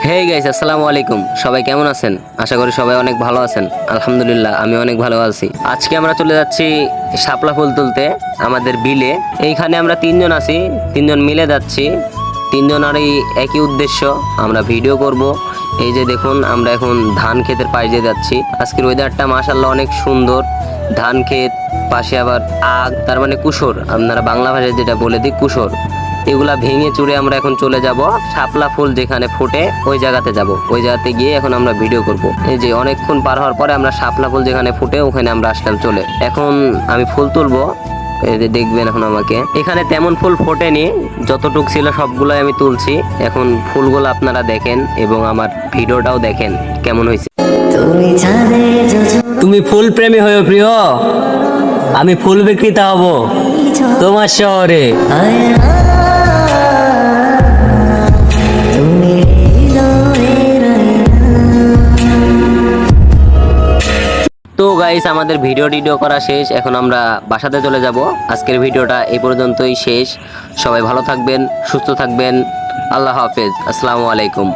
Hey guys, আসসালামু আলাইকুম। সবাই কেমন আছেন? আশা করি সবাই অনেক ভালো আছেন। আলহামদুলিল্লাহ, আমি অনেক ভালো আছি। আজকে আমরা চলে যাচ্ছি শাপলা ফুল তুলতে আমাদের বিলে। এইখানে আমরা তিনজন আছি, তিনজন মিলে যাচ্ছি। তিনজনেরই একই উদ্দেশ্য, আমরা ভিডিও করব। এই যে দেখুন, আমরা এখন ধান ক্ষেতের পাশ দিয়ে যাচ্ছি। আজকের ওয়েদারটা মাশাআল্লাহ অনেক সুন্দর। ধান ক্ষেত, পাশে আবার আগ, তার মানে কুশর, আপনারা বাংলা ভাষায় যেটা বলে দিই কুশর। এগুলা ভেঙে চুরে আমরা এখন চলে যাব শাপলা ফুল যেখানে ফোটে ওই জায়গাতে যাব। ওই জায়গাতে গিয়ে এখন আমরা ভিডিও করব। এই যে অনেকক্ষণ পার হওয়ার পরে আমরা শাপলা ফুল যেখানে ফোটে ওখানে আমরা আসলাম চলে। এখন আমি ফুল তুলবো, এই যে দেখবেন। এখন আমাকে এখানে তেমন ফুল ফোটেনি, যতটুক ছিল সবগুলোই আমি তুলছি। এখন ফুলগুলো আপনারা দেখেন এবং আমার ভিডিওটাও দেখেন কেমন হয়েছে। তুমি ফুল প্রেমী হয়ে প্রিয়, আমি ফুল বিক্রেতা হব তোমার শহরে। তো গাইস, আমাদের ভিডিও করা শেষ। এখন আমরা বাসাতে চলে যাব। আজকের ভিডিওটা এই পর্যন্তই শেষ। সবাই ভালো থাকবেন, সুস্থ থাকবেন। আল্লাহ হাফেজ, আসসালামু আলাইকুম।